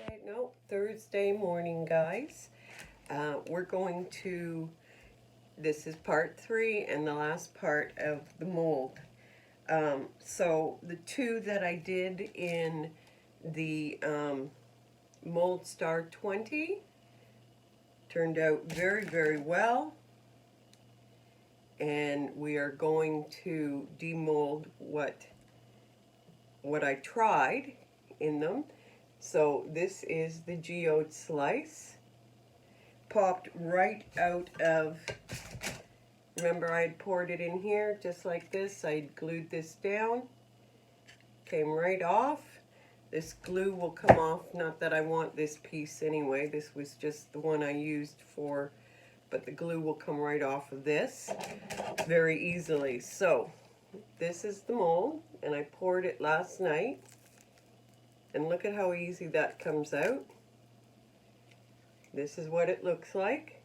Okay, no, Thursday morning, guys. We're going to, this is part 3 and the last part of the mold. So the 2 that I did in the Mold Star 20 turned out very, very well. And we are going to demold what I tried in them. So this is the geode slice. Popped right out of, remember I had poured it in here just like this. I glued this down. Came right off. This glue will come off, not that I want this piece anyway. This was just the one I used for, but the glue will come right off of this very easily. So this is the mold, and I poured it last night. And look at how easy that comes out. This is what it looks like.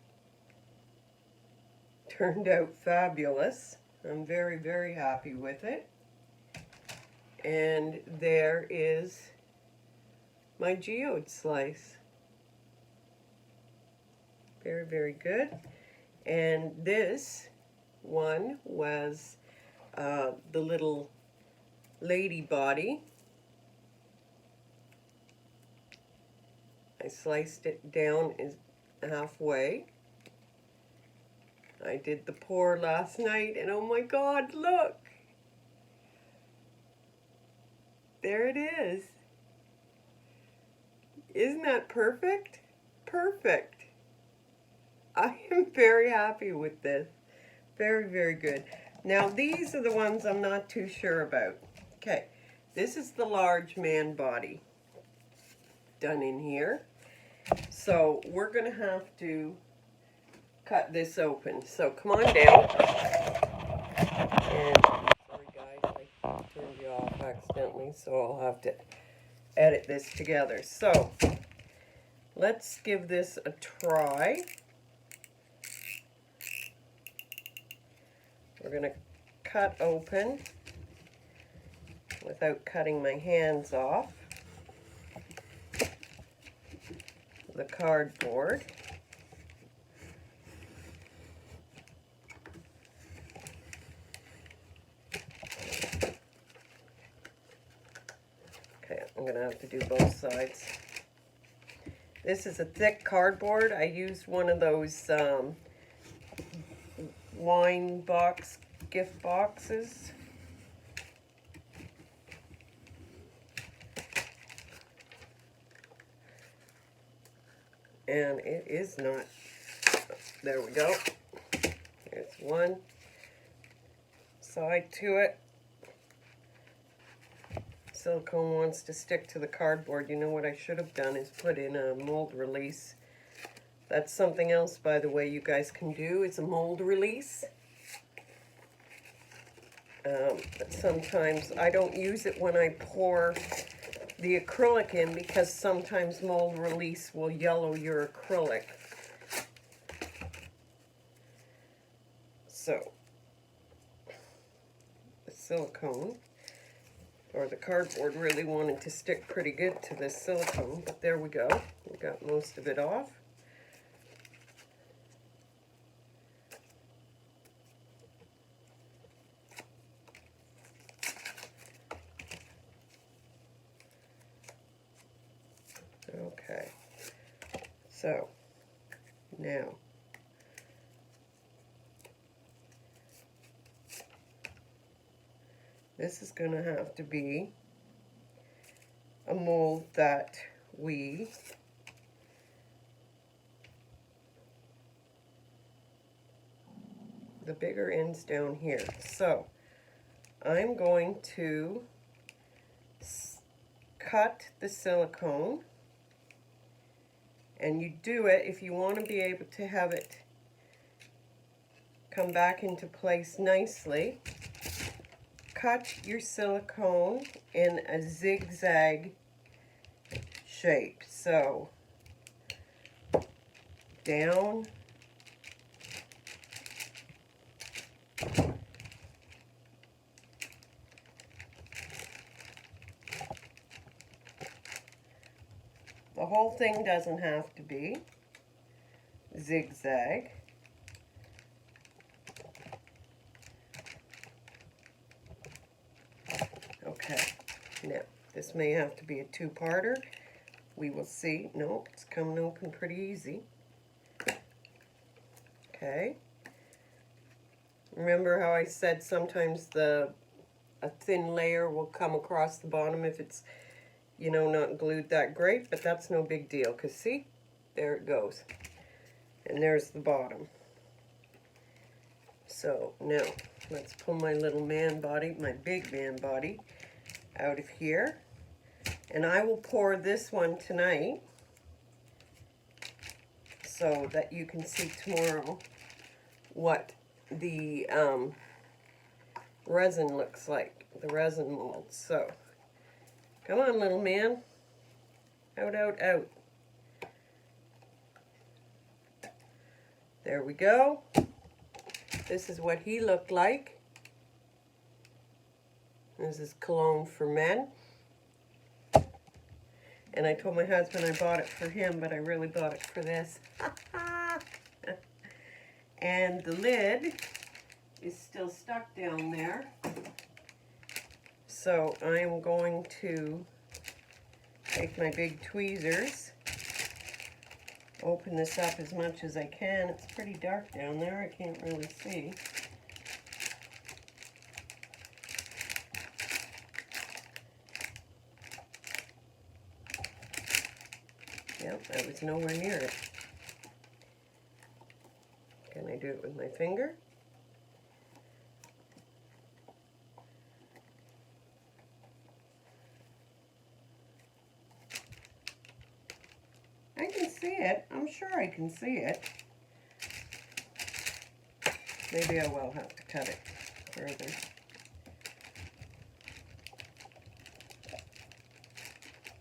Turned out fabulous. I'm very, very happy with it. And there is my geode slice. Very, very good. And this one was the little lady body. I sliced it down halfway. I did the pour last night, and oh my God, look! There it is. Isn't that perfect? Perfect. I am very happy with this. Very, very good. Now, these are the ones I'm not too sure about. Okay, this is the large man body done in here. So we're going to have to cut this open. So come on down. And sorry guys, I turned you off accidentally, so I'll have to edit this together. So let's give this a try. We're going to cut open without cutting my hands off the cardboard. Okay, I'm going to have to do both sides. This is a thick cardboard. I used one of those wine box gift boxes. And it is not, there we go. There's one side to it. Silicone wants to stick to the cardboard. You know what I should have done is put in a mold release. That's something else, by the way, you guys can do. It's a mold release. But sometimes I don't use it when I pour the acrylic in, because sometimes mold release will yellow your acrylic. So the silicone, or the cardboard, really wanted to stick pretty good to this silicone, but there we go. We got most of it off. Okay, so now this is going to have to be a mold that the bigger end's down here. So I'm going to cut the silicone. And you do it if you want to be able to have it come back into place nicely. Cut your silicone in a zigzag shape. So down, The whole thing doesn't have to be zigzag. Okay, now this may have to be a two-parter. We will see. No, it's coming open pretty easy. Okay. Remember how I said sometimes a thin layer will come across the bottom if it's, you know, not glued that great, but that's no big deal, because see, there it goes. And there's the bottom. So now, let's pull my little man body, my big man body, out of here. And I will pour this one tonight so that you can see tomorrow what the resin looks like, the resin mold. So, come on, little man. Out, out, out. There we go. This is what he looked like. This is cologne for men. And I told my husband I bought it for him, but I really bought it for this. And the lid is still stuck down there. So I am going to take my big tweezers, open this up as much as I can. It's pretty dark down there, I can't really see. Yep, I was nowhere near it. Can I do it with my finger? I can see it. I'm sure I can see it. Maybe I will have to cut it further.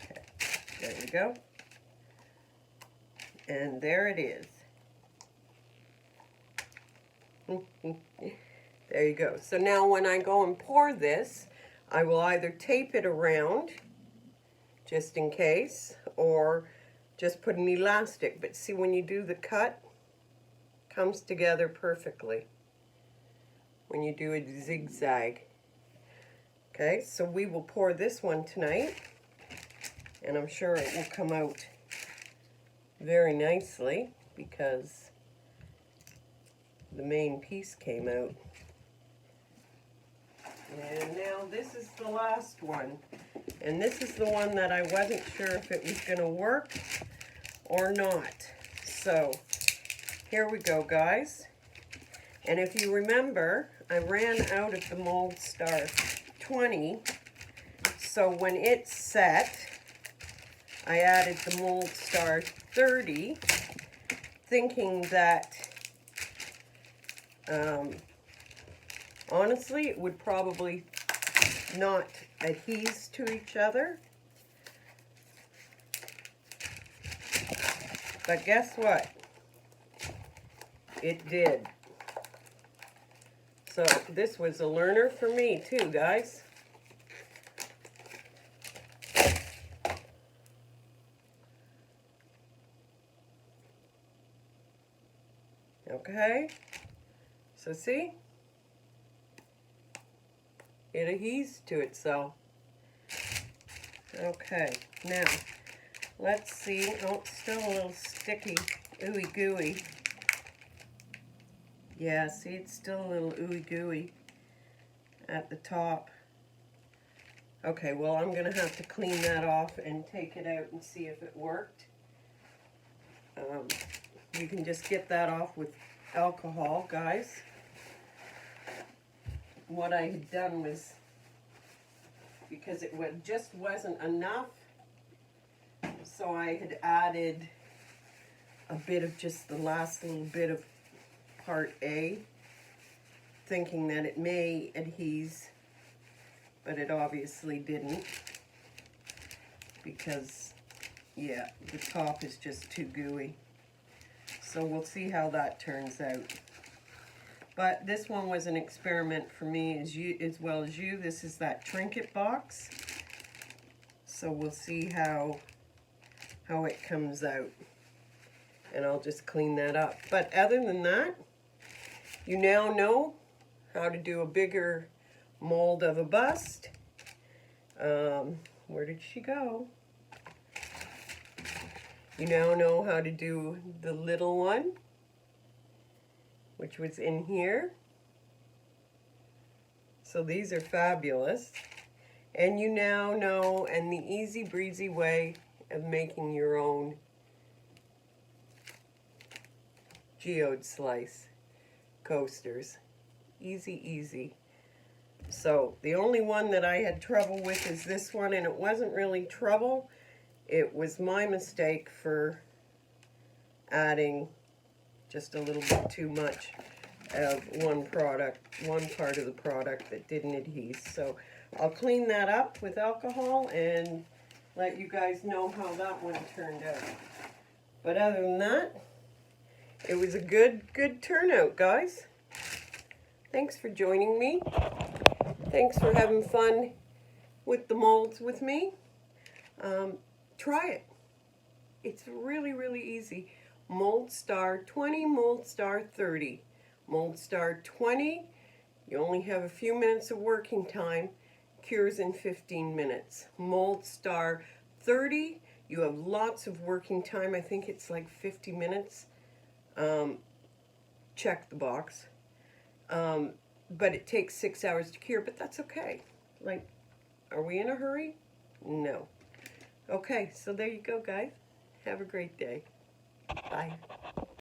Okay, there we go. And there it is. There you go. So now when I go and pour this, I will either tape it around, just in case, or just put an elastic. But see, when you do the cut, it comes together perfectly when you do a zigzag. Okay, so we will pour this one tonight, and I'm sure it will come out very nicely because the main piece came out. And now this is the last one. And this is the one that I wasn't sure if it was going to work or not. So here we go, guys. And if you remember, I ran out of the Mold Star 20. So when it's set, I added the Mold Star 30, thinking that honestly, it would probably not adhere to each other. But guess what? It did. So this was a learner for me too, guys. Okay. So see? It adheres to itself. Okay, now let's see. Oh, it's still a little sticky, ooey gooey. Yeah, see, it's still a little ooey gooey at the top. Okay, well, I'm gonna have to clean that off and take it out and see if it worked. You can just get that off with alcohol, guys. What I had done was, because it just wasn't enough, so I had added a bit of just the last little bit of part A, thinking that it may adhere, but it obviously didn't, because, yeah, the top is just too gooey. So we'll see how that turns out. But this one was an experiment for me as well as you. This is that trinket box. So we'll see how how it comes out. And I'll just clean that up. But other than that, you now know how to do a bigger mold of a bust. Where did she go? You now know how to do the little one, which was in here. So these are fabulous. And you now know, and the easy breezy way of making your own geode slice coasters. Easy, easy. So the only one that I had trouble with is this one, and it wasn't really trouble. It was my mistake for adding just a little bit too much of one part of the product that didn't adhere. So I'll clean that up with alcohol and let you guys know how that one turned out. But other than that, it was a good turnout, guys. Thanks for joining me. Thanks for having fun with the molds with me. Try it. It's really, really easy. Mold Star 20, Mold Star 30. Mold Star 20, you only have a few minutes of working time, cures in 15 minutes. Mold Star 30, you have lots of working time. I think it's like 50 minutes. Check the box. But it takes 6 hours to cure, but that's okay. Like, are we in a hurry? No. Okay, so there you go, guys. Have a great day. Bye.